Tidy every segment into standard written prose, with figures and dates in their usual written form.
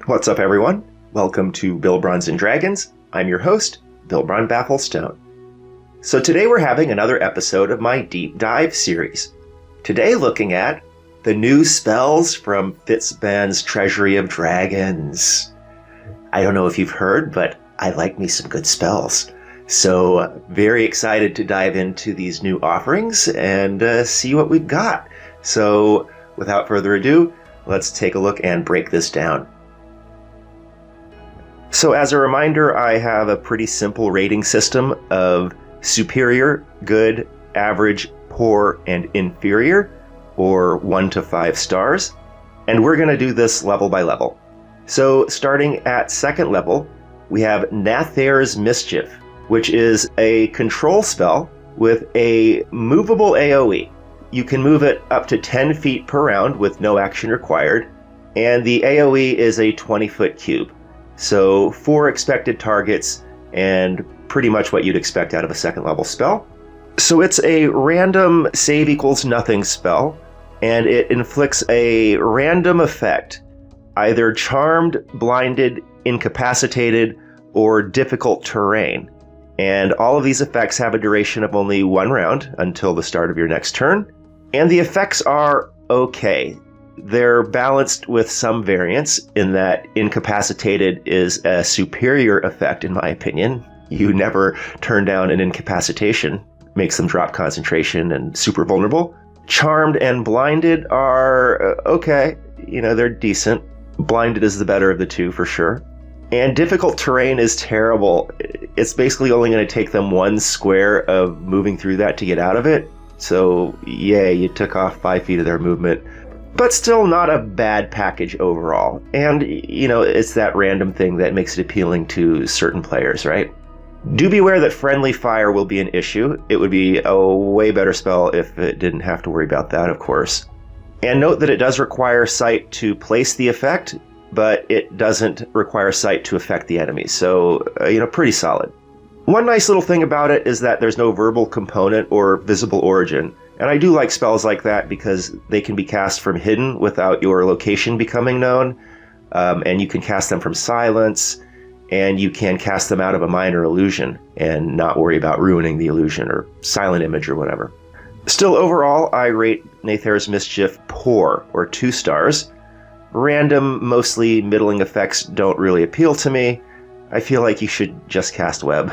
What's up, everyone? Welcome to Bilbrons and Dragons. I'm your host, Bilbron Bafflestone. So today we're having another episode of my Deep Dive series. Today looking at the new spells from Fizban's Treasury of Dragons. I don't know if you've heard, but I like me some good spells. So very excited to dive into these new offerings and see what we've got. So without further ado, let's take a look and break this down. So as a reminder, I have a pretty simple rating system of superior, good, average, poor, and inferior, or 1 to 5 stars. And we're going to do this level by level. So starting at second level, we have Nathair's Mischief, which is a control spell with a movable AoE. You can move it up to 10 feet per round with no action required, and the AoE is a 20-foot cube. So 4 expected targets, and pretty much what you'd expect out of a second level spell. So it's a random save equals nothing spell, and it inflicts a random effect, either charmed, blinded, incapacitated, or difficult terrain. And all of these effects have a duration of only 1 round until the start of your next turn. And the effects are okay. They're balanced with some variance in that incapacitated is a superior effect, in my opinion. You never turn down an incapacitation. Makes them drop concentration and super vulnerable. Charmed and blinded are okay. They're decent. Blinded is the better of the two for sure. And difficult terrain is terrible. It's basically only going to take them 1 square of moving through that to get out of it. So, yay, you took off 5 feet of their movement. But still not a bad package overall. And, it's that random thing that makes it appealing to certain players, right? Do be aware that friendly fire will be an issue. It would be a way better spell if it didn't have to worry about that, of course. And note that it does require sight to place the effect, but it doesn't require sight to affect the enemy. So, pretty solid. One nice little thing about it is that there's no verbal component or visible origin. And I do like spells like that because they can be cast from hidden without your location becoming known. And you can cast them from silence, and you can cast them out of a minor illusion and not worry about ruining the illusion or silent image or whatever. Still, overall, I rate Nathair's Mischief poor, or 2 stars. Random, mostly middling effects don't really appeal to me. I feel like you should just cast web.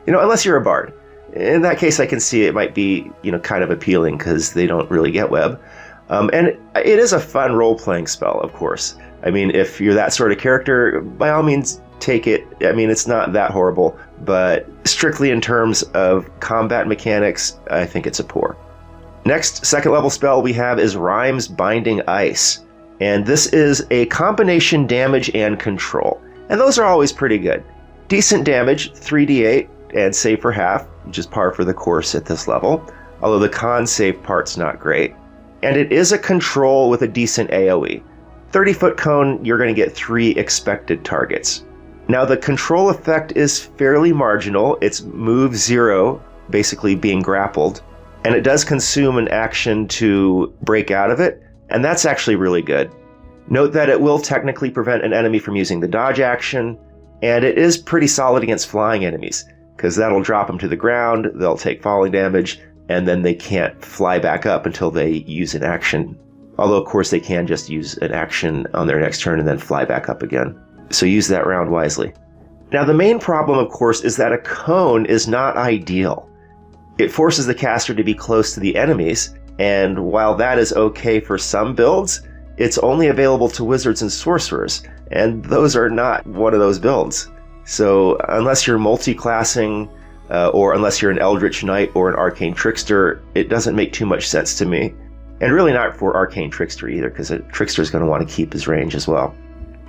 Unless you're a bard. In that case, I can see it might be, kind of appealing because they don't really get web. And it is a fun role-playing spell, of course. I mean, if you're that sort of character, by all means, take it. I mean, it's not that horrible, but strictly in terms of combat mechanics, I think it's a poor. Next, second level spell we have is Rime's Binding Ice. And this is a combination damage and control. And those are always pretty good. Decent damage, 3d8, and save for half, which is par for the course at this level, although the con save part's not great. And it is a control with a decent AoE. 30-foot cone, you're going to get 3 expected targets. Now the control effect is fairly marginal. It's move 0, basically being grappled, and it does consume an action to break out of it, and that's actually really good. Note that it will technically prevent an enemy from using the dodge action, and it is pretty solid against flying enemies, because that'll drop them to the ground, they'll take falling damage, and then they can't fly back up until they use an action. Although, of course, they can just use an action on their next turn and then fly back up again. So use that round wisely. Now, the main problem, of course, is that a cone is not ideal. It forces the caster to be close to the enemies, and while that is okay for some builds, it's only available to wizards and sorcerers, and those are not one of those builds. So unless you're multi-classing, or unless you're an Eldritch Knight or an Arcane Trickster, it doesn't make too much sense to me. And really not for Arcane Trickster either, because a Trickster is going to want to keep his range as well.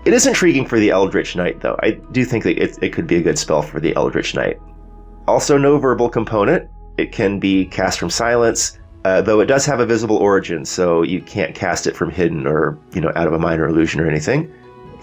It is intriguing for the Eldritch Knight, though. I do think that it could be a good spell for the Eldritch Knight. Also, no verbal component. It can be cast from silence, though it does have a visible origin, so you can't cast it from hidden or, out of a minor illusion or anything.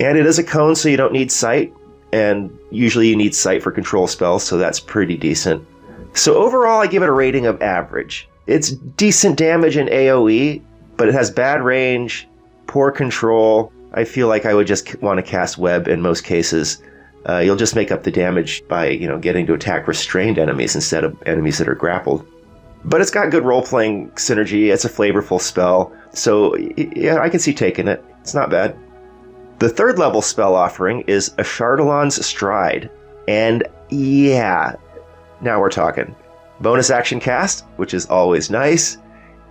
And it is a cone, so you don't need sight, and usually you need sight for control spells, so that's pretty decent. So overall, I give it a rating of average. It's decent damage in AoE, but it has bad range, poor control, I feel like I would just want to cast Web in most cases. You'll just make up the damage by, getting to attack restrained enemies instead of enemies that are grappled. But it's got good role-playing synergy. It's a flavorful spell. So, yeah, I can see taking it. It's not bad. The third level spell offering is Ashardalon's Stride. And yeah, now we're talking. Bonus action cast, which is always nice.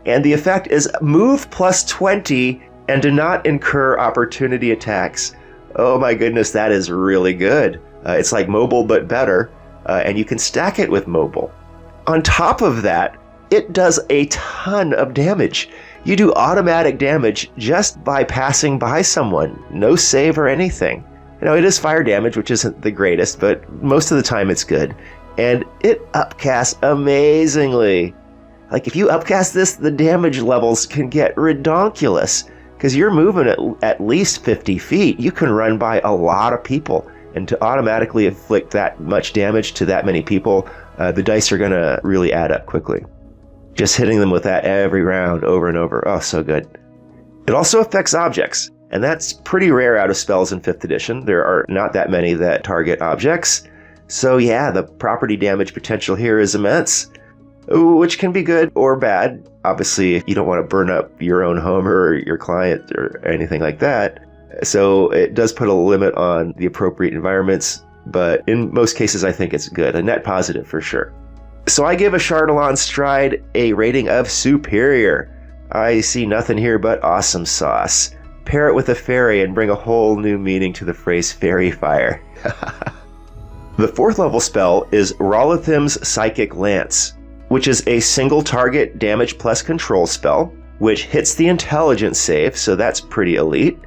And the effect is move plus 20 and do not incur opportunity attacks. Oh my goodness, that is really good. It's like mobile but better, and you can stack it with mobile. On top of that, it does a ton of damage. You do automatic damage just by passing by someone. No save or anything. It is fire damage, which isn't the greatest, but most of the time it's good. And it upcasts amazingly. Like, if you upcast this, the damage levels can get redonkulous. Because you're moving at least 50 feet. You can run by a lot of people. And to automatically inflict that much damage to that many people, the dice are going to really add up quickly. Just hitting them with that every round over and over. Oh, so good. It also affects objects. And that's pretty rare out of spells in 5th edition. There are not that many that target objects. So yeah, the property damage potential here is immense. Which can be good or bad. Obviously, you don't want to burn up your own home or your client or anything like that. So it does put a limit on the appropriate environments, but in most cases, I think it's good. A net positive for sure. So I give Ashardalon's Stride a rating of superior. I see nothing here but awesome sauce. Pair it with a fairy and bring a whole new meaning to the phrase fairy fire. The 4th level spell is Raulothim's Psychic Lance, which is a single target damage plus control spell, which hits the intelligence save, so that's pretty elite.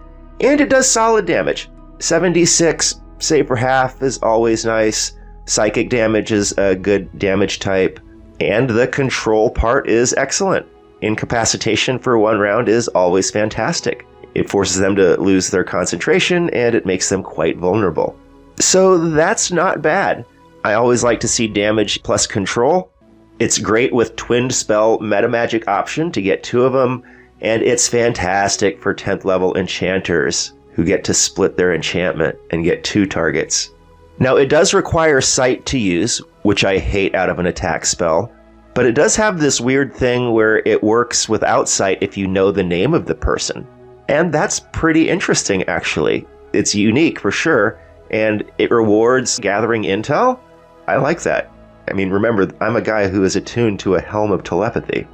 And it does solid damage. 7d6, save for half is always nice. Psychic damage is a good damage type. And the control part is excellent. Incapacitation for 1 round is always fantastic. It forces them to lose their concentration, and it makes them quite vulnerable. So that's not bad. I always like to see damage plus control. It's great with twinned spell metamagic option to get 2 of them, and it's fantastic for 10th level enchanters who get to split their enchantment and get 2 targets. Now, it does require sight to use, which I hate out of an attack spell, but it does have this weird thing where it works without sight if you know the name of the person. And that's pretty interesting, actually. It's unique for sure, and it rewards gathering intel. I like that. I mean, remember, I'm a guy who is attuned to a helm of telepathy.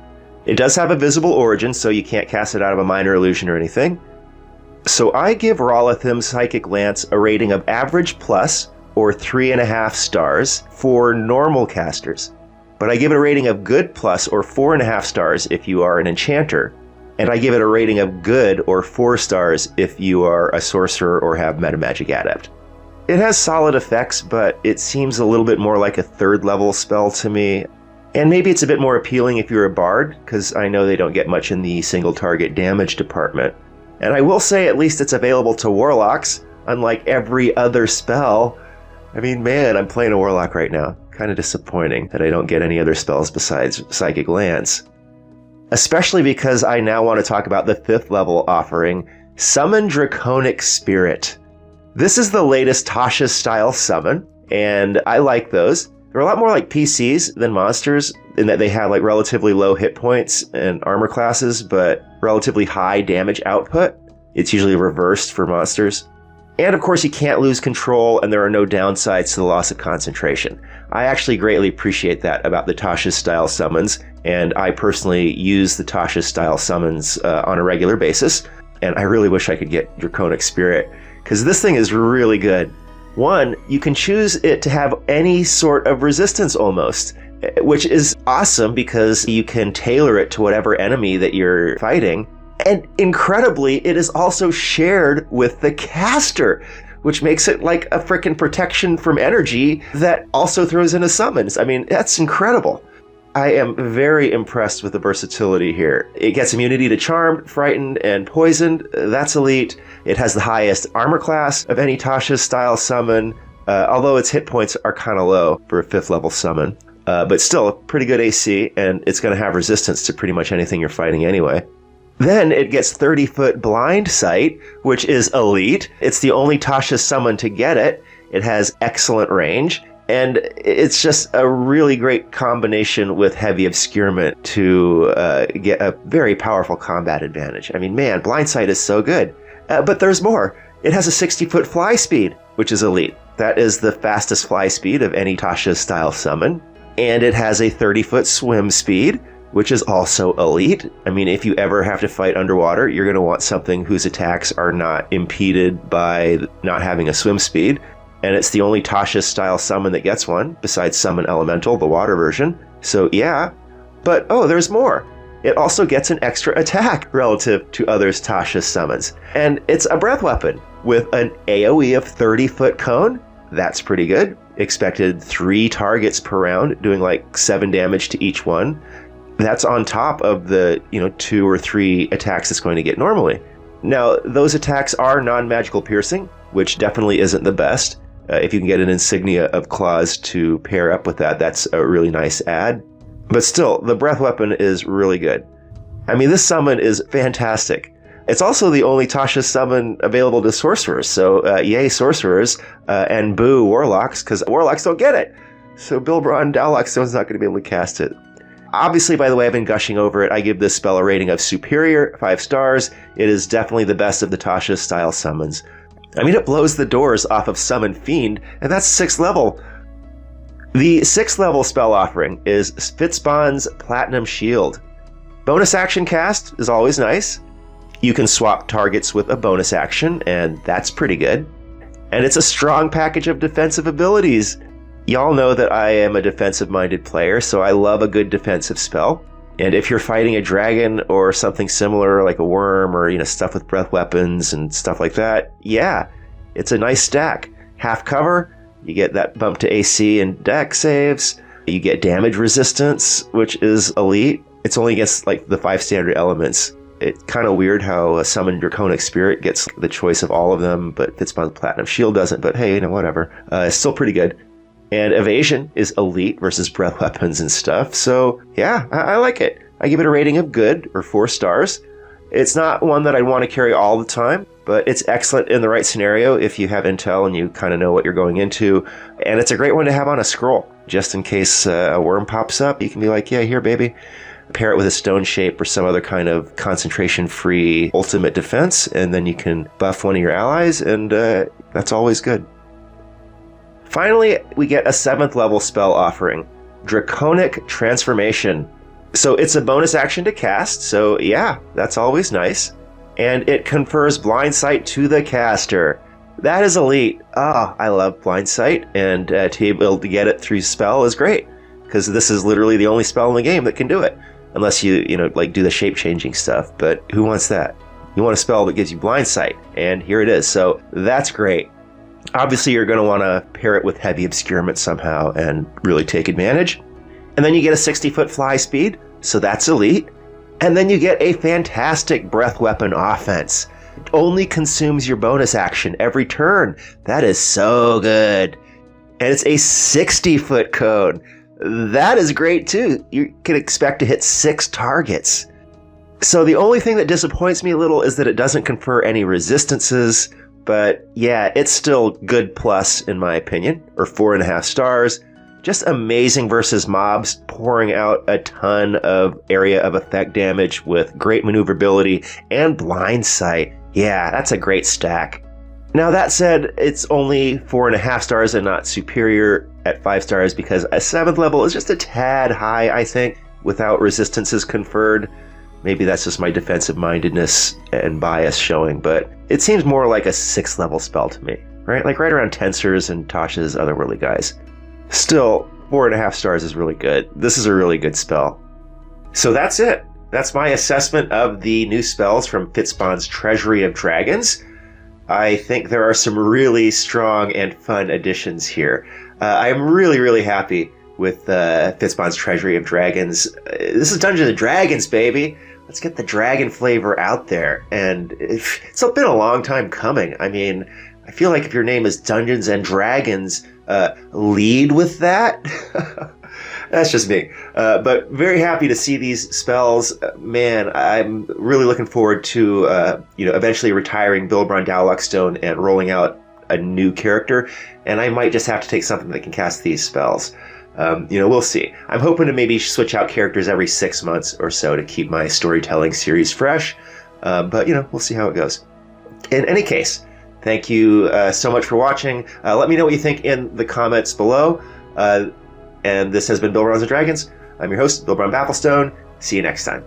It does have a visible origin, so you can't cast it out of a minor illusion or anything. So I give Raulothim's Psychic Lance a rating of average plus, or 3.5 stars, for normal casters. But I give it a rating of good plus, or 4.5 stars if you are an enchanter. And I give it a rating of good, or 4 stars if you are a sorcerer or have metamagic adept. It has solid effects, but it seems a little bit more like a 3rd level spell to me. And maybe it's a bit more appealing if you're a bard, because I know they don't get much in the single target damage department. And I will say at least it's available to warlocks, unlike every other spell. I mean, man, I'm playing a warlock right now. Kind of disappointing that I don't get any other spells besides Psychic Lance. Especially because I now want to talk about the 5th level offering, Summon Draconic Spirit. This is the latest Tasha's style summon, and I like those. They're a lot more like PCs than monsters, in that they have like relatively low hit points and armor classes, but relatively high damage output. It's usually reversed for monsters. And of course, you can't lose control, and there are no downsides to the loss of concentration. I actually greatly appreciate that about the Tasha's style summons, and I personally use the Tasha's style summons on a regular basis, and I really wish I could get Draconic Spirit, because this thing is really good. One, you can choose it to have any sort of resistance almost, which is awesome because you can tailor it to whatever enemy that you're fighting. And incredibly, it is also shared with the caster, which makes it like a frickin' protection from energy that also throws into summons. I mean, that's incredible. I am very impressed with the versatility here. It gets immunity to Charmed, Frightened, and Poisoned. That's elite. It has the highest armor class of any Tasha's style summon, although its hit points are kind of low for a 5th level summon. But still, a pretty good AC, and it's going to have resistance to pretty much anything you're fighting anyway. Then it gets 30-foot blind sight, which is elite. It's the only Tasha's summon to get it. It has excellent range, and it's just a really great combination with heavy obscurement to get a very powerful combat advantage. I mean, man, blind sight is so good. But there's more. It has a 60-foot fly speed, which is elite. That is the fastest fly speed of any Tasha's style summon. And it has a 30-foot swim speed, which is also elite. I mean, if you ever have to fight underwater, you're going to want something whose attacks are not impeded by not having a swim speed. And it's the only Tasha's style summon that gets one, besides Summon Elemental, the water version. So yeah, but oh, there's more. It also gets an extra attack relative to others' Tasha's summons. And it's a breath weapon with an AoE of 30-foot cone. That's pretty good. Expected 3 targets per round, doing like 7 damage to each one. That's on top of the, 2 or 3 attacks it's going to get normally. Now, those attacks are non-magical piercing, which definitely isn't the best. If you can get an insignia of claws to pair up with that, that's a really nice add. But still, the breath weapon is really good. I mean, this summon is fantastic. It's also the only Tasha's summon available to sorcerers, so yay sorcerers, and boo warlocks, because warlocks don't get it. So Bilbron Dowlockstone's not going to be able to cast it. Obviously, by the way, I've been gushing over it. I give this spell a rating of superior, 5 stars. It is definitely the best of the Tasha's style summons. I mean, it blows the doors off of Summon Fiend, and that's 6th level. The 6th level spell offering is Fizban's Platinum Shield. Bonus action cast is always nice. You can swap targets with a bonus action, and that's pretty good. And it's a strong package of defensive abilities. Y'all know that I am a defensive-minded player, so I love a good defensive spell. And if you're fighting a dragon or something similar, like a worm or, stuff with breath weapons and stuff like that, yeah, it's a nice stack. Half cover, you get that bump to AC and dex saves. You get damage resistance, which is elite. It's only against, the 5 standard elements. It's kind of weird how a Summon Draconic Spirit gets the choice of all of them, but Fizban's Platinum Shield doesn't, but hey, whatever. It's still pretty good. And evasion is elite versus breath weapons and stuff. So yeah, I like it. I give it a rating of good, or 4 stars. It's not one that I'd want to carry all the time, but it's excellent in the right scenario if you have intel and you kind of know what you're going into. And it's a great one to have on a scroll, just in case a worm pops up. You can be like, yeah, here, baby. Pair it with a stone shape or some other kind of concentration-free ultimate defense, and then you can buff one of your allies, and that's always good. Finally, we get a 7th level spell offering, Draconic Transformation. So it's a bonus action to cast, so yeah, that's always nice. And it confers blind sight to the caster. That is elite. I love blind sight, and to be able to get it through spell is great, because this is literally the only spell in the game that can do it. Unless you do the shape-changing stuff, but who wants that? You want a spell that gives you blind sight, and here it is, so that's great. Obviously, you're going to want to pair it with heavy obscurement somehow and really take advantage. And then you get a 60-foot fly speed, so that's elite. And then you get a fantastic breath weapon offense. It only consumes your bonus action every turn. That is so good. And it's a 60-foot cone. That is great too. You can expect to hit 6 targets. So the only thing that disappoints me a little is that it doesn't confer any resistances. But yeah, it's still good plus in my opinion, or 4.5 stars. Just amazing versus mobs, pouring out a ton of area of effect damage with great maneuverability and blind sight. Yeah, that's a great stack. Now that said, it's only 4.5 stars and not superior at 5 stars because a 7th level is just a tad high, I think, without resistances conferred. Maybe that's just my defensive mindedness and bias showing, but it seems more like a 6th level spell to me, right? Like right around Tensor's and Tasha's Otherworldly guys. Still, 4.5 stars is really good. This is a really good spell. So that's it. That's my assessment of the new spells from Fizban's Treasury of Dragons. I think there are some really strong and fun additions here. I'm really, really happy with Fizban's Treasury of Dragons. This is Dungeons & Dragons, baby. Let's get the dragon flavor out there. And it's been a long time coming. I mean, I feel like if your name is Dungeons & Dragons, lead with that. That's just me. But very happy to see these spells. Man, I'm really looking forward to eventually retiring Bilbron Dowluckstone and rolling out a new character. And I might just have to take something that can cast these spells. We'll see. I'm hoping to maybe switch out characters every 6 months or so to keep my storytelling series fresh. But we'll see how it goes. In any case, thank you so much for watching. Let me know what you think in the comments below. And this has been Bilbron and Dragons. I'm your host, Bilbron Bafflestone. See you next time.